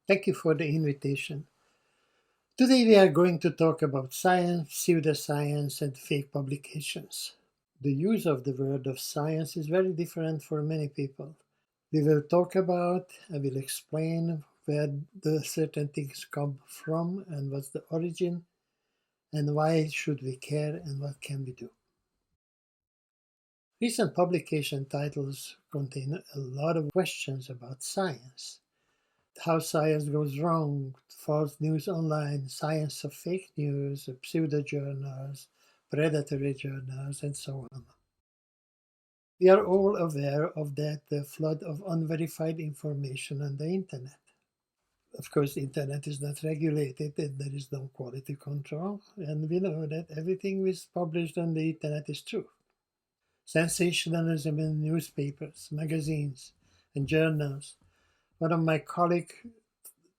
Thank you for the invitation. Today we are going to talk about science, pseudoscience, and fake publications. The use of the word of science is very different for many people. We will talk about, I will explain where the certain things come from and what's the origin, and why should we care and what can we do. Recent publication titles contain a lot of questions about science. How science goes wrong, false news online, science of fake news, pseudo-journals, predatory journals, and so on. We are all aware of that flood of unverified information on the internet. Of course, the internet is not regulated and there is no quality control, and we know that everything is published on the internet is true. Sensationalism in newspapers, magazines, and journals. One of my colleagues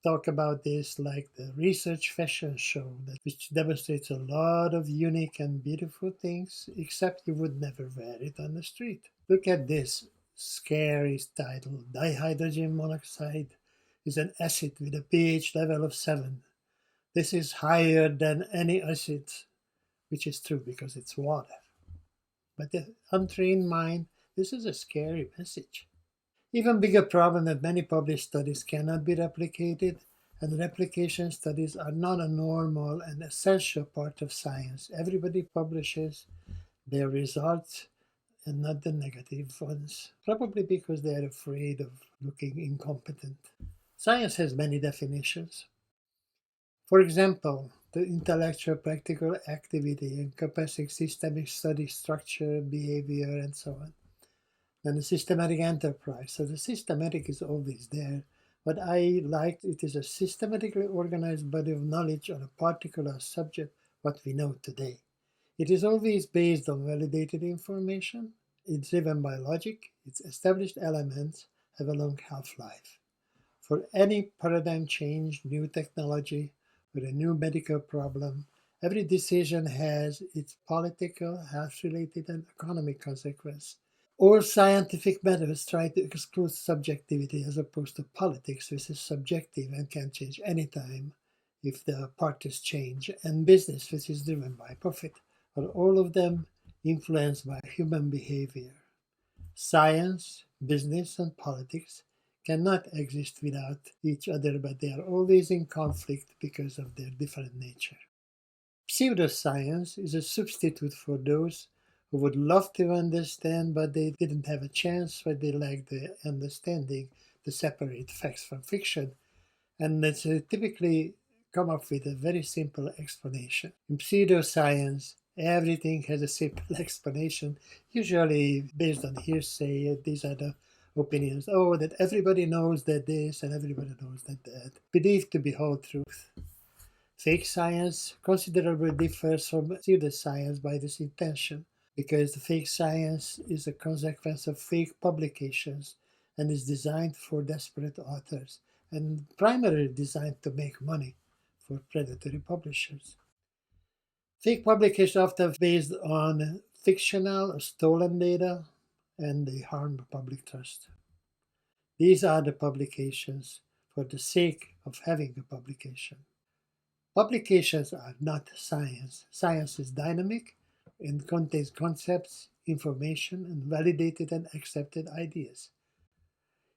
talk about this like the research fashion show which demonstrates a lot of unique and beautiful things, except you would never wear it on the street. Look at this scary title. Dihydrogen monoxide is an acid with a pH level of 7. This is higher than any acid, which is true because it's water. But the untrained mind, this is a scary message. Even bigger problem that many published studies cannot be replicated, and replication studies are not a normal and essential part of science. Everybody publishes their results and not the negative ones, probably because they are afraid of looking incompetent. Science has many definitions. For example, the intellectual practical activity encompassing systemic study, structure, behavior, and so on. And the systematic enterprise. So the systematic is always there. What I like, it is a systematically organized body of knowledge on a particular subject, what we know today. It is always based on validated information. It's driven by logic. Its established elements have a long half-life. For any paradigm change, new technology, or a new medical problem, every decision has its political, health-related, and economic consequence. All scientific methods try to exclude subjectivity as opposed to politics, which is subjective and can change anytime if the parties change, and business, which is driven by profit, are all of them influenced by human behavior. Science, business, and politics cannot exist without each other, but they are always in conflict because of their different nature. Pseudoscience is a substitute for those who would love to understand, but they didn't have a chance, but they lacked the understanding to separate facts from fiction. And let's typically come up with a very simple explanation. In pseudoscience, everything has a simple explanation, usually based on hearsay. These are the opinions. Oh, that everybody knows that this and everybody knows that that. Believed to be whole truth. Fake science considerably differs from pseudoscience by this intention, because the fake science is a consequence of fake publications and is designed for desperate authors and primarily designed to make money for predatory publishers. Fake publications are often based on fictional or stolen data and they harm public trust. These are the publications for the sake of having a publication. Publications are not science. Science is dynamic and contains concepts, information, and validated and accepted ideas.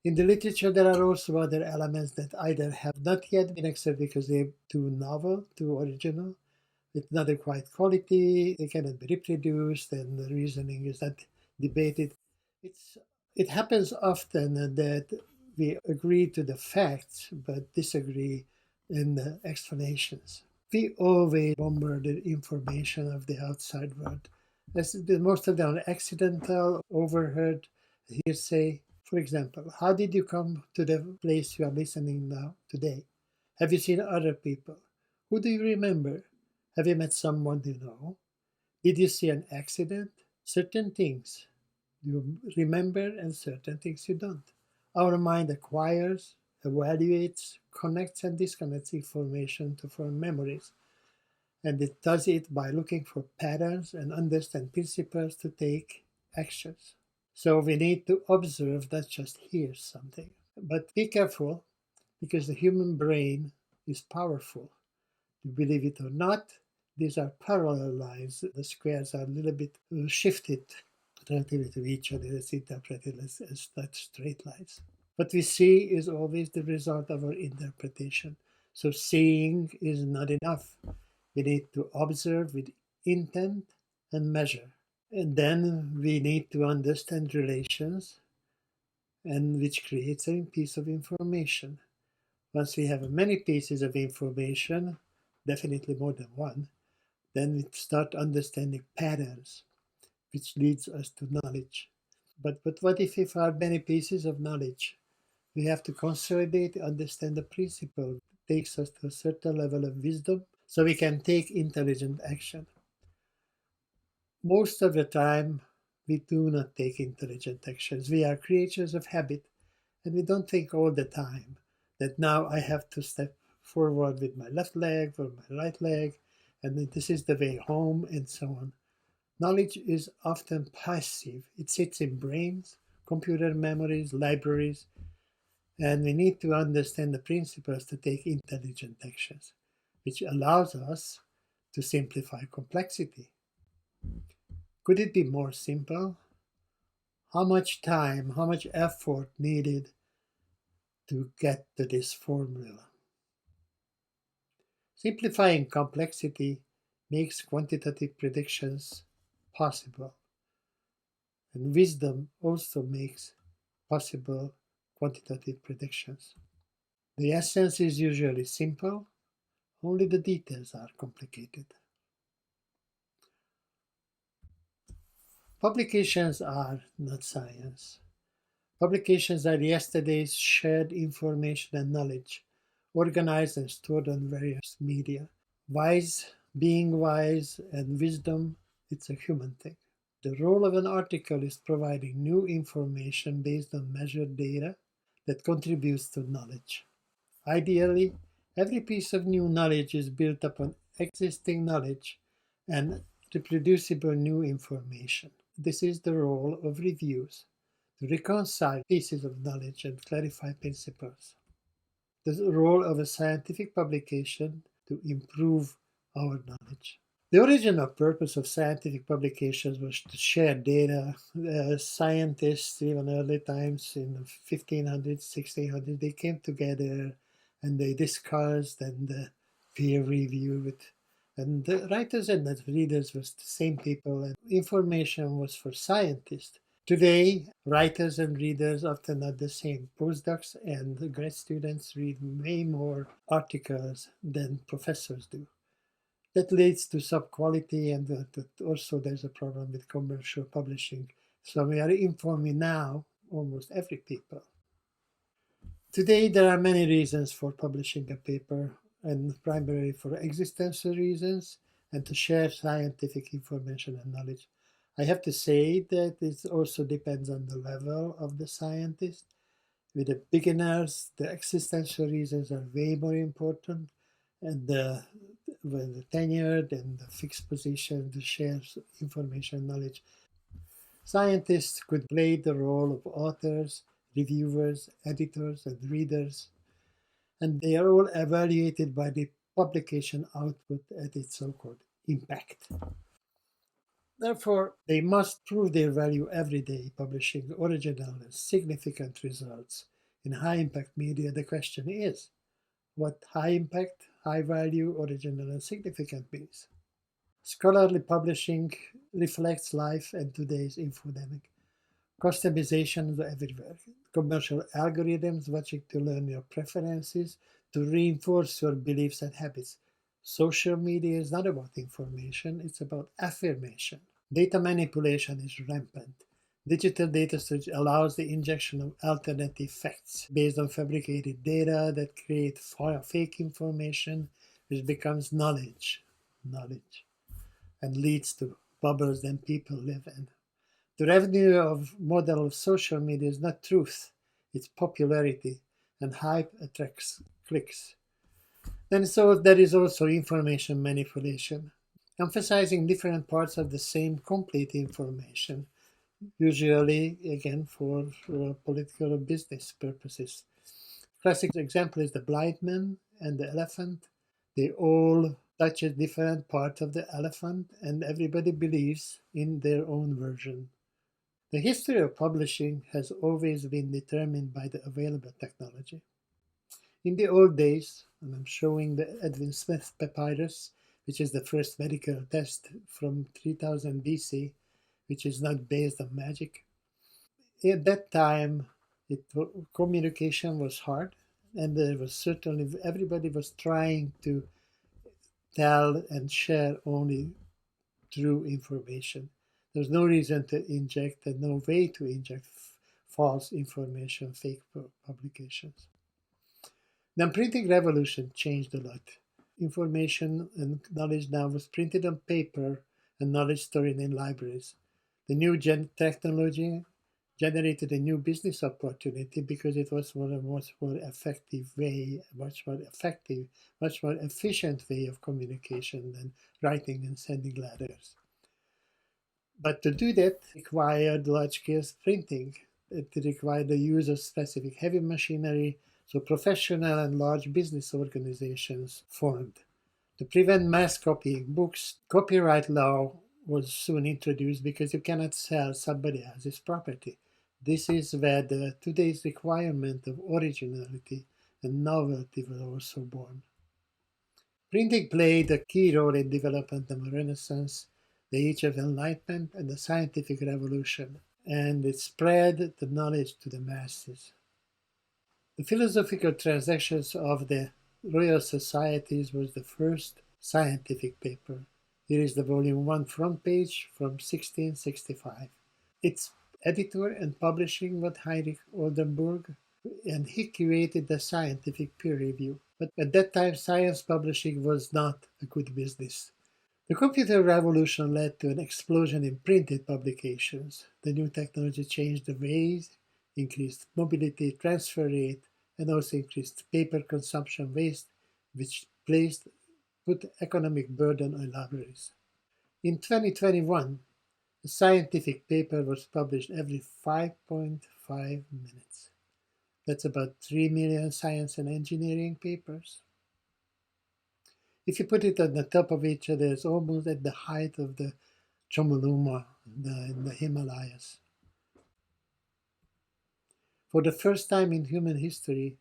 In the literature, there are also other elements that either have not yet been accepted because they're too novel, too original, with not the quite quality, they cannot be reproduced, and the reasoning is not debated. It happens often that we agree to the facts but disagree in the explanations. We always bombarded information of the outside world. Most of them are accidental, overheard, hearsay. For example, how did you come to the place you are listening now today? Have you seen other people? Who do you remember? Have you met someone you know? Did you see an accident? Certain things you remember and certain things you don't. Our mind acquires, evaluates, connects and disconnects information to form memories. And it does it by looking for patterns and understand principles to take actions. So we need to observe, not just hear something. But be careful, because the human brain is powerful. You believe it or not, these are parallel lines. The squares are a little bit shifted relative to each other. It's interpreted as not straight lines. What we see is always the result of our interpretation. So seeing is not enough. We need to observe with intent and measure. And then we need to understand relations, and which creates a piece of information. Once we have many pieces of information, definitely more than one, then we start understanding patterns, which leads us to knowledge. But what if we have many pieces of knowledge? We have to consolidate, understand the principle. It takes us to a certain level of wisdom so we can take intelligent action. Most of the time, we do not take intelligent actions. We are creatures of habit, and we don't think all the time that now I have to step forward with my left leg or my right leg, and that this is the way home, and so on. Knowledge is often passive. It sits in brains, computer memories, libraries, and we need to understand the principles to take intelligent actions, which allows us to simplify complexity. Could it be more simple? How much time, how much effort needed to get to this formula? Simplifying complexity makes quantitative predictions possible, and wisdom also makes possible quantitative predictions. The essence is usually simple, only the details are complicated. Publications are not science. Publications are yesterday's shared information and knowledge, organized and stored on various media. Being wise, and wisdom, it's a human thing. The role of an article is providing new information based on measured data that contributes to knowledge. Ideally, every piece of new knowledge is built upon existing knowledge and reproducible new information. This is the role of reviews, to reconcile pieces of knowledge and clarify principles. The role of a scientific publication to improve our knowledge. The original purpose of scientific publications was to share data. Scientists, even early times in the 1500s, 1600s, they came together and they discussed and peer reviewed. And the writers and the readers was the same people, and information was for scientists. Today, writers and readers often not the same. Postdocs and grad students read way more articles than professors do. That leads to sub-quality, and also there's a problem with commercial publishing. So we are informing now almost every people. Today, there are many reasons for publishing a paper, and primarily for existential reasons and to share scientific information and knowledge. I have to say that it also depends on the level of the scientist. With the beginners, the existential reasons are way more important, and when the tenured and the fixed position to share information and knowledge. Scientists could play the role of authors, reviewers, editors, and readers, and they are all evaluated by the publication output at its so-called impact. Therefore, they must prove their value every day, publishing original and significant results. In high-impact media, the question is, what high-impact, high-value, original, and significant means? Scholarly publishing reflects life and today's infodemic. Customization is everywhere. Commercial algorithms watching to learn your preferences, to reinforce your beliefs and habits. Social media is not about information, it's about affirmation. Data manipulation is rampant. Digital data storage allows the injection of alternative facts based on fabricated data that create fake information, which becomes knowledge, and leads to bubbles that people live in. The revenue of model of social media is not truth, it's popularity, and hype attracts clicks. And so there is also information manipulation, emphasizing different parts of the same complete information, usually again for political or business purposes. Classic example is the blind man and the elephant. They all touch a different part of the elephant, and everybody believes in their own version. The history of publishing has always been determined by the available technology. In the old days, and I'm showing the Edwin Smith papyrus, which is the first medical test from 3000 BC, which is not based on magic. At that time, communication was hard, and there was certainly everybody was trying to tell and share only true information. There's no reason to inject and no way to inject false information, fake publications. The printing revolution changed a lot. Information and knowledge now was printed on paper and knowledge stored in libraries. The new technology generated a new business opportunity because it was a much more effective way, much more efficient way of communication than writing and sending letters. But to do that required large-scale printing. It required the use of specific heavy machinery, so professional and large business organizations formed. To prevent mass copying books, copyright law was soon introduced because you cannot sell somebody else's property. This is where today's requirement of originality and novelty was also born. Printing played a key role in development of the Renaissance, the Age of Enlightenment, and the Scientific Revolution, and it spread the knowledge to the masses. The Philosophical Transactions of the Royal Societies was the first scientific paper. Here is the volume 1 front page from 1665. Its editor and publishing was Heinrich Oldenburg, and he created the scientific peer review. But at that time, science publishing was not a good business. The computer revolution led to an explosion in printed publications. The new technology changed the ways, increased mobility, transfer rate, and also increased paper consumption waste, which put economic burden on libraries. In 2021, a scientific paper was published every 5.5 minutes. That's about 3 million science and engineering papers. If you put it on the top of each other, it's almost at the height of the Chomolungma in the Himalayas. For the first time in human history,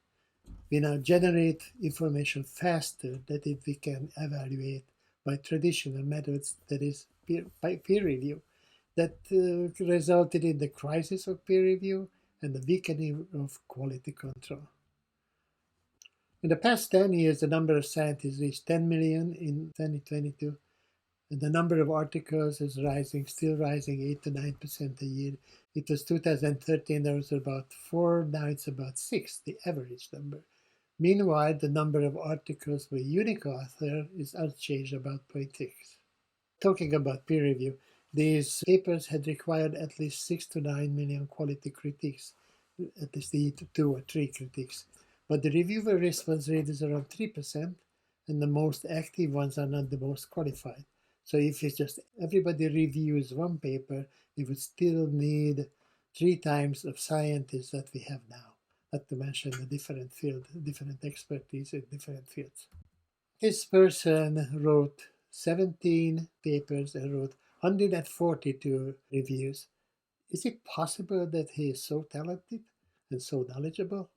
we now generate information faster than if we can evaluate by traditional methods, that is, by peer review. That resulted in the crisis of peer review and the weakening of quality control. In the past 10 years, the number of scientists reached 10 million in 2022, and the number of articles is rising, still rising 8 to 9% a year. It was 2013, there was about 4, now it's about 6, the average number. Meanwhile, the number of articles with unique author is unchanged, about 0.6. Talking about peer review, these papers had required at least 6 to 9 million quality critiques, at least 2 or 3 critiques. But the reviewer response rate is around 3%, and the most active ones are not the most qualified. So if it's just everybody reviews one paper, we would still need 3 times of scientists that we have now, not to mention the different field, different expertise in different fields. This person wrote 17 papers and wrote 142 reviews. Is it possible that he is so talented and so knowledgeable?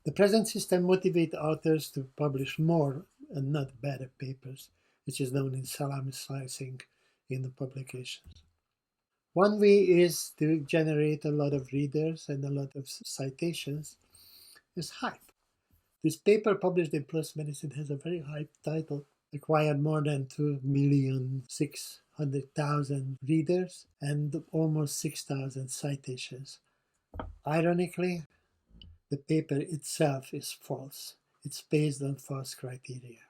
The present system motivates authors to publish more and not better papers, which is known as salami slicing in the publications. One way is to generate a lot of readers and a lot of citations is hype. This paper published in PLOS Medicine has a very hype title, acquired more than 2,600,000 readers and almost 6,000 citations. Ironically, the paper itself is false. It's based on false criteria.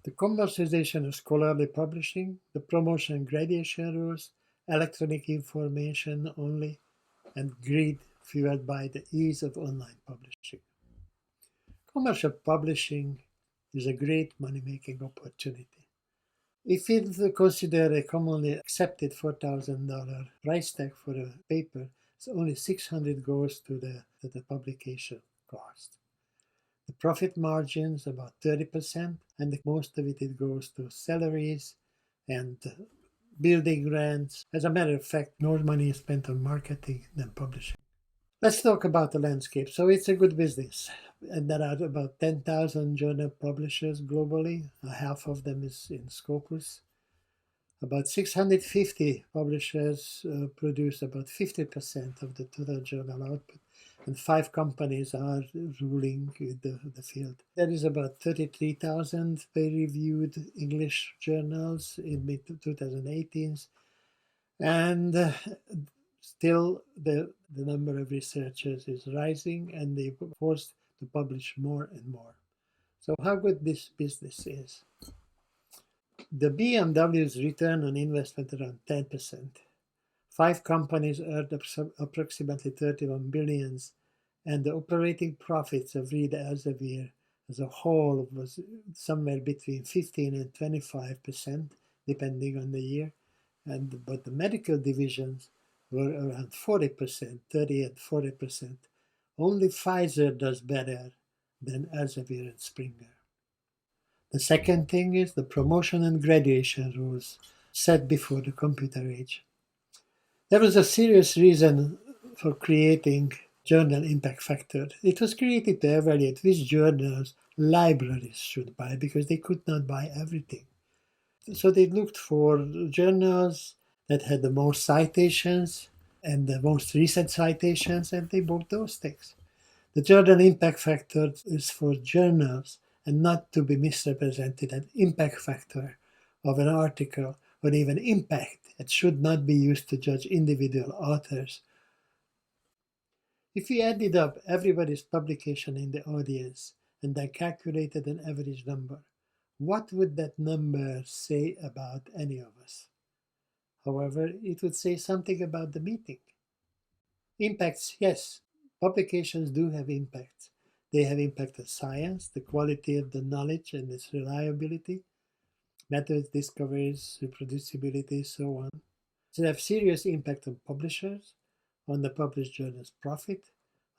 The commercialization of scholarly publishing, the promotion and gradation rules, electronic information only, and greed fueled by the ease of online publishing. Commercial publishing is a great money-making opportunity. If we consider a commonly accepted $4,000 price tag for a paper, only $600 goes to the publication cost. The profit margins about 30%, and most of it goes to salaries and building rents. As a matter of fact, more money is spent on marketing than publishing. Let's talk about the landscape. So it's a good business. And there are about 10,000 journal publishers globally. Half of them is in Scopus. About 650 publishers produce about 50% of the total journal output, and 5 companies are ruling the field. There is about 33,000 peer-reviewed English journals in mid-2018, and still the number of researchers is rising, and they are forced to publish more and more. So how good this business is? The BMW's return on investment around 10%. 5 companies earned approximately 31 billions, and the operating profits of Reed Elsevier as a whole was somewhere between 15 and 25%, depending on the year. But the medical divisions were around 40%, 30 and 40%. Only Pfizer does better than Elsevier and Springer. The second thing is the promotion and graduation rules set before the computer age. There was a serious reason for creating journal impact factor. It was created to evaluate which journals libraries should buy because they could not buy everything. So they looked for journals that had the most citations and the most recent citations, and they bought those things. The journal impact factor is for journals and not to be misrepresented as impact factor of an article or even impact. It should not be used to judge individual authors. If we added up everybody's publication in the audience and then calculated an average number, what would that number say about any of us? However, it would say something about the meeting. Impacts, yes, publications do have impacts. They have impact on science, the quality of the knowledge and its reliability, methods, discoveries, reproducibility, so on. So they have serious impact on publishers, on the published journal's profit,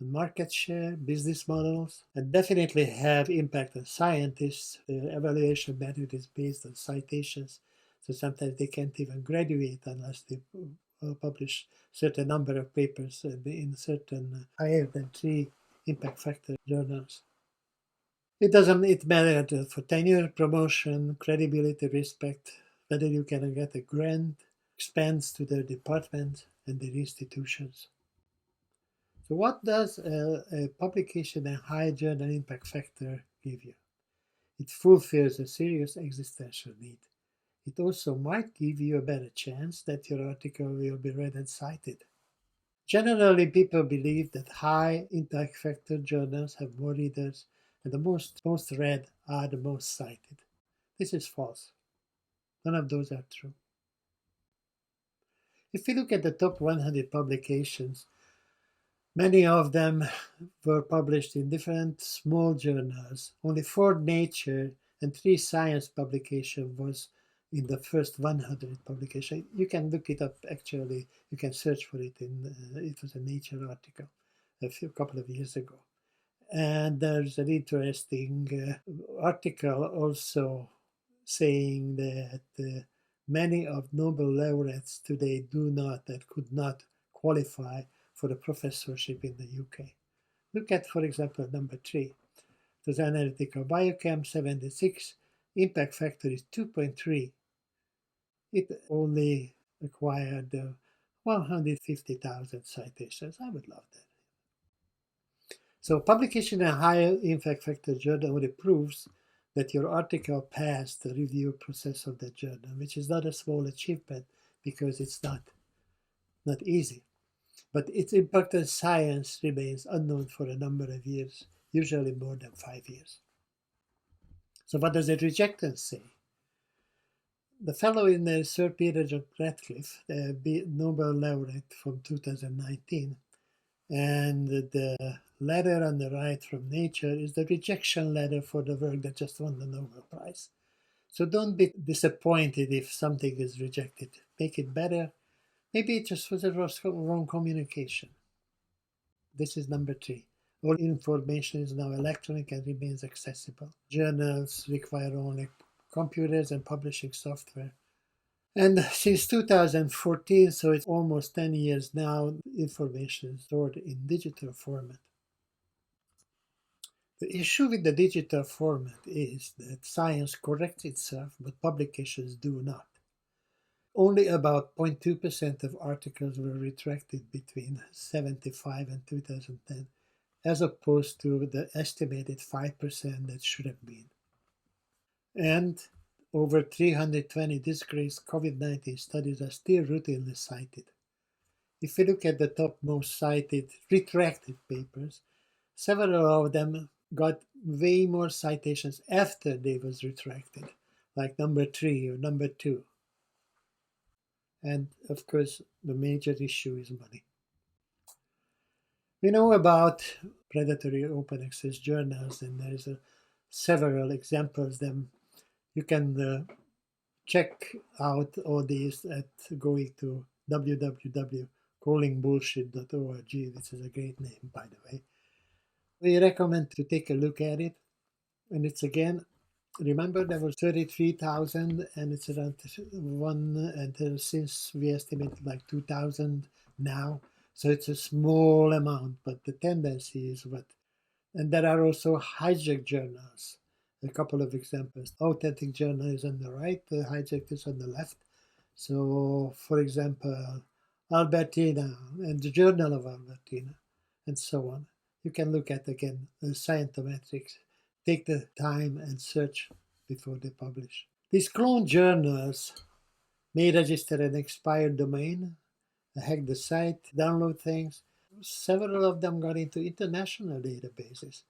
on market share, business models, and definitely have impact on scientists. The evaluation method is based on citations, so sometimes they can't even graduate unless they publish certain number of papers in certain higher than 3 impact factor journals. It matters for tenure, promotion, credibility, respect, whether you can get a grant, expense to their departments and their institutions. So what does a publication and high journal impact factor give you? It fulfills a serious existential need. It also might give you a better chance that your article will be read and cited. Generally, people believe that high impact factor journals have more readers and the most read are the most cited. This is false. None of those are true. If we look at the top 100 publications, many of them were published in different small journals. Only 4 Nature and 3 Science publications was in the first 100 publication. You can look it up, actually. You can search for it. It was a Nature article a couple of years ago. And there's an interesting article also saying that many of Nobel laureates today do not and could not qualify for a professorship in the UK. Look at, for example, number 3. There's analytical biochem 76, impact factor is 2.3. It only acquired 150,000 citations. I would love that. So publication in a higher impact factor journal only proves that your article passed the review process of the journal, which is not a small achievement because it's not easy. But its impact on science remains unknown for a number of years, usually more than 5 years. So what does the rejectance say? The fellow in Sir Peter John Ratcliffe, the Nobel laureate from 2019, and the letter on the right from Nature is the rejection letter for the work that just won the Nobel Prize. So don't be disappointed if something is rejected. Make it better. Maybe it just was a wrong communication. This is number 3. All information is now electronic and remains accessible. Journals require only computers and publishing software. And since 2014, so it's almost 10 years now, information is stored in digital format. The issue with the digital format is that science corrects itself, but publications do not. Only about 0.2% of articles were retracted between 75 and 2010, as opposed to the estimated 5% that should have been. And over 320 disgraced COVID-19 studies are still routinely cited. If we look at the top most cited retracted papers, several of them got way more citations after they was retracted, like number 3 or number 2. And of course, the major issue is money. We know about predatory open access journals, and there's several examples. Them you can check out all these at going to www.callingbullshit.org, which is a great name, by the way. We recommend to take a look at it, and it's again. Remember, there was 33,000, and it's around one, and since we estimated like 2,000 now, so it's a small amount, but the tendency is what. And there are also hijacked journals. A couple of examples. Authentic journal is on the right, the hijacked is on the left. So, for example, Albertina and the Journal of Albertina, and so on. You can look at again the scientometrics. Take the time and search before they publish. These clone journals may register an expired domain, hack the site, download things. Several of them got into international databases.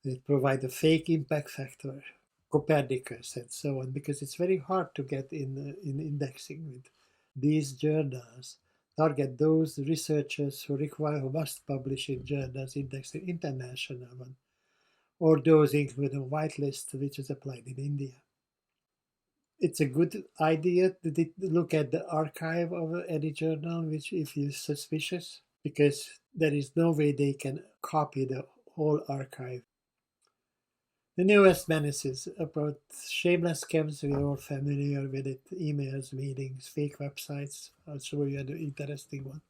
They provide a fake impact factor, Copernicus, and so on, because it's very hard to get in indexing with these journals. Target those researchers who must publish in journals indexed international one, or those include a whitelist which is applied in India. It's a good idea to look at the archive of any journal, which if you're suspicious, because there is no way they can copy the whole archive. The newest menaces about shameless scams, we are all familiar with it, emails, meetings, fake websites. I'll show you an interesting one.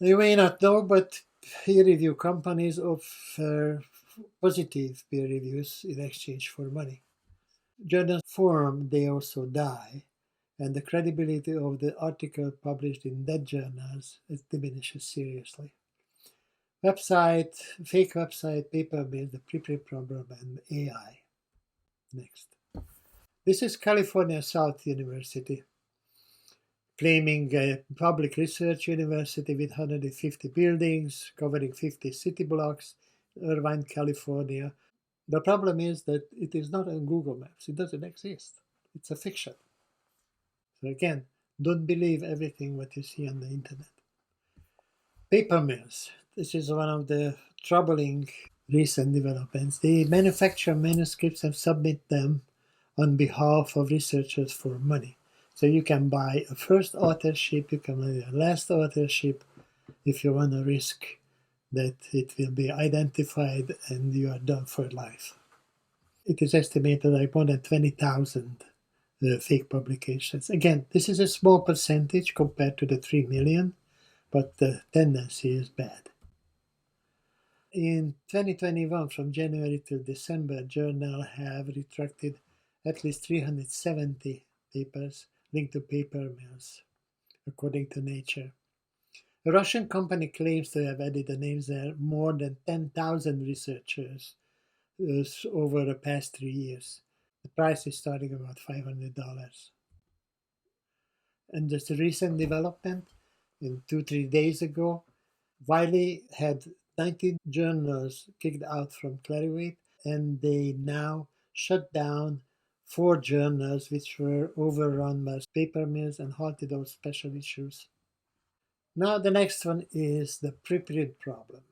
You may not know, but peer review companies offer positive peer reviews in exchange for money. Journals form, they also die, and the credibility of the article published in that journals diminishes seriously. Fake website, paper mill, the preprint problem, and AI. Next. This is California South University, claiming a public research university with 150 buildings, covering 50 city blocks, Irvine, California. The problem is that it is not on Google Maps. It doesn't exist. It's a fiction. So again, don't believe everything what you see on the internet. Paper mills. This is one of the troubling recent developments. They manufacture manuscripts and submit them on behalf of researchers for money. So you can buy a first authorship, you can buy a last authorship if you want to risk that it will be identified and you are done for life. It is estimated like more than 20,000 fake publications. Again, this is a small percentage compared to the 3 million, but the tendency is bad. In 2021, from January till December, journal have retracted at least 370 papers linked to paper mills, according to Nature. A Russian company claims to have added the names there more than 10,000 researchers over the past 3 years. The price is starting about $500. And just a recent development, in 2-3 days ago, Wiley had 19 journals kicked out from Clarivate, and they now shut down 4 journals which were overrun by paper mills and halted all special issues. Now the next one is the preprint problem.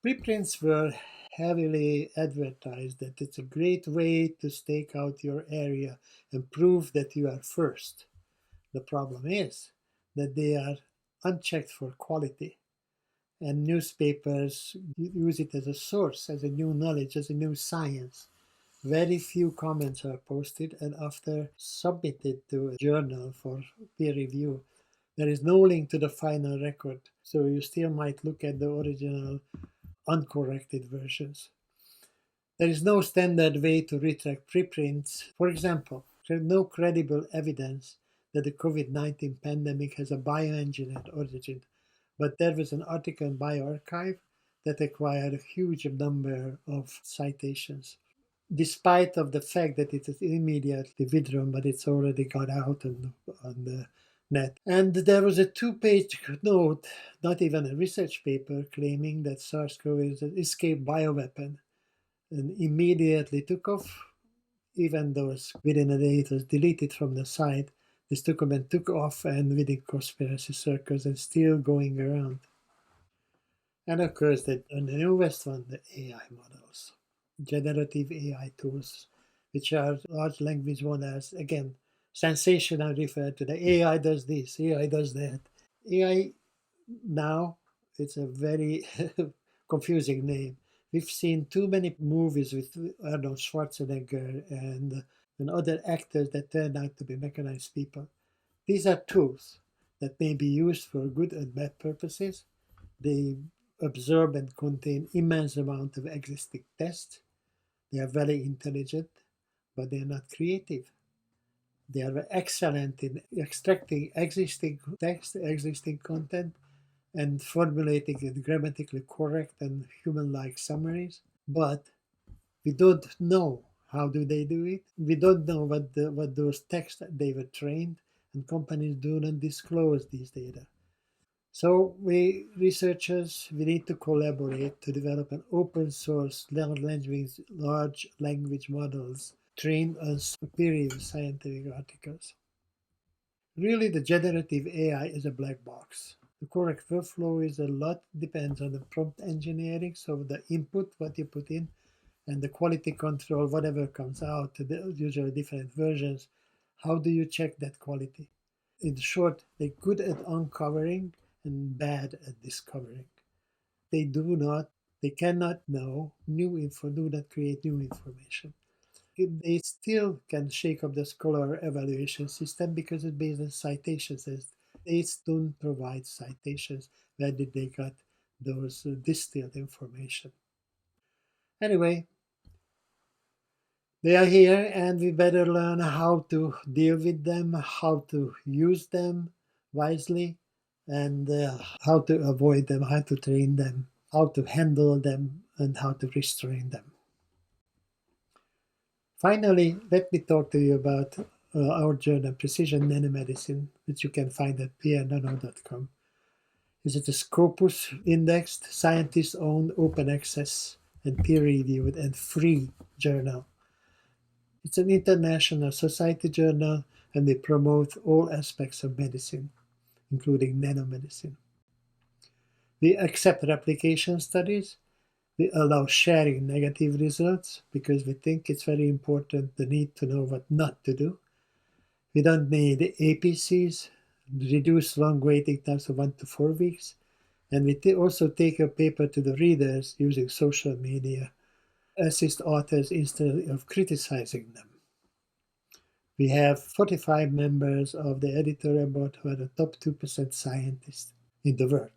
Preprints were heavily advertised that it's a great way to stake out your area and prove that you are first. The problem is that they are unchecked for quality. and newspapers use it as a source, as a new knowledge, as a new science. Very few comments are posted, and after submitted to a journal for peer review, there is no link to the final record, so you still might look at the original uncorrected versions. There is no standard way to retract preprints. For example, there is no credible evidence that the COVID-19 pandemic has a bioengineered origin, but there was an article in bioRxiv that acquired a huge number of citations, despite of the fact that it is immediately withdrawn, but it's already got out on the net. And there was a 2-page note, not even a research paper, claiming that SARS-CoV is an escape bioweapon, and immediately took off, even though within a day it was deleted from the site. This document took off and within conspiracy circles and still going around. And of course, the newest one, the AI models, generative AI tools, which are large language models. Again, sensational referred to the AI does this, AI does that. AI now, it's a very confusing name. We've seen too many movies with Arnold Schwarzenegger and other actors that turned out to be mechanized people. These are tools that may be used for good and bad purposes. They absorb and contain immense amount of existing text. They are very intelligent, but they are not creative. They are excellent in extracting existing text, existing content, and formulating it grammatically correct and human-like summaries. But we don't know how do they do it. We don't know what those texts they were trained, and companies do not disclose these data. So we researchers, we need to collaborate to develop an open source large language models trained on superior scientific articles. Really, the generative AI is a black box. The correct workflow is a lot depends on the prompt engineering, so the input, what you put in, and the quality control, whatever comes out, the usually different versions. How do you check that quality? In short, they're good at uncovering and bad at discovering. They do not, they cannot know new info, do not create new information. They still can shake up the Scholar evaluation system because it's based on citations. They don't provide citations. Where did they get those distilled information? Anyway, they are here and we better learn how to deal with them, how to use them wisely, and how to avoid them, how to train them, how to handle them, and how to restrain them. Finally, let me talk to you about our journal, Precision Nanomedicine, which you can find at prnano.com. Is it a Scopus indexed, scientist owned, open access, and peer reviewed and free journal? It's an international society journal, and they promote all aspects of medicine, including nanomedicine. We accept replication studies. We allow sharing negative results because we think it's very important, the need to know what not to do. We don't need APCs, reduce long waiting times of 1 to 4 weeks. And we also take a paper to the readers using social media, assist authors instead of criticizing them. We have 45 members of the editorial board who are the top 2% scientists in the world.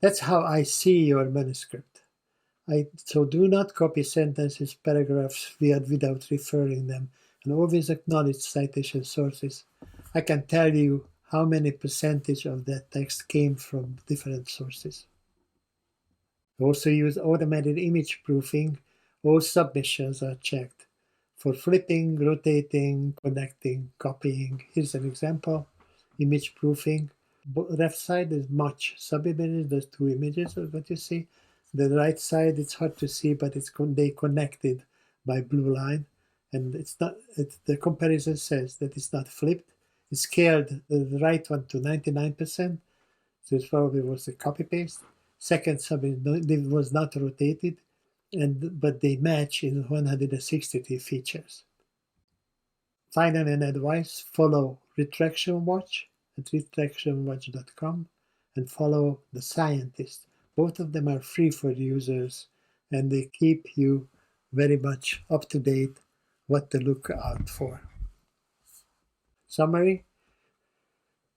That's how I see your manuscript. So do not copy sentences, paragraphs without referring them, and always acknowledge citation sources. I can tell you how many percentage of that text came from different sources. Also use automated image proofing. All submissions are checked for flipping, rotating, connecting, copying. Here's an example. Image proofing. Left side is much. Sub-images, there's 2 images of what you see. The right side, it's hard to see, but they connected by blue line. And the comparison says that it's not flipped. It scaled the right one to 99%. So it probably was a copy paste. Second sub was not rotated, but they match in 163 features. Final and advice, follow Retraction Watch at retractionwatch.com and follow The Scientist Both of them are free for users, and they keep you very much up to date what to look out for. Summary: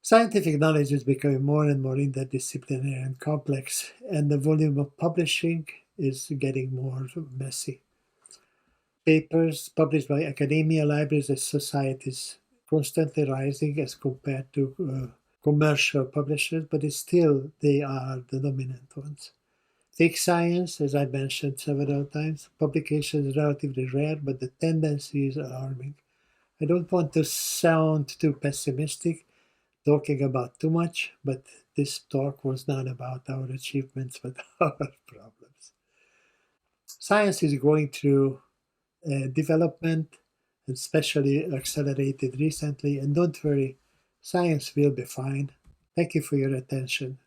scientific knowledge is becoming more and more interdisciplinary and complex, and the volume of publishing is getting more messy. Papers published by academia, libraries, and societies constantly rising as compared to commercial publishers, but still they are the dominant ones. Take science, as I mentioned several times, publication is relatively rare, but the tendency is alarming. I don't want to sound too pessimistic, talking about too much, but this talk was not about our achievements, but our problems. Science is going through development, and especially accelerated recently, and don't worry, science will be fine. Thank you for your attention.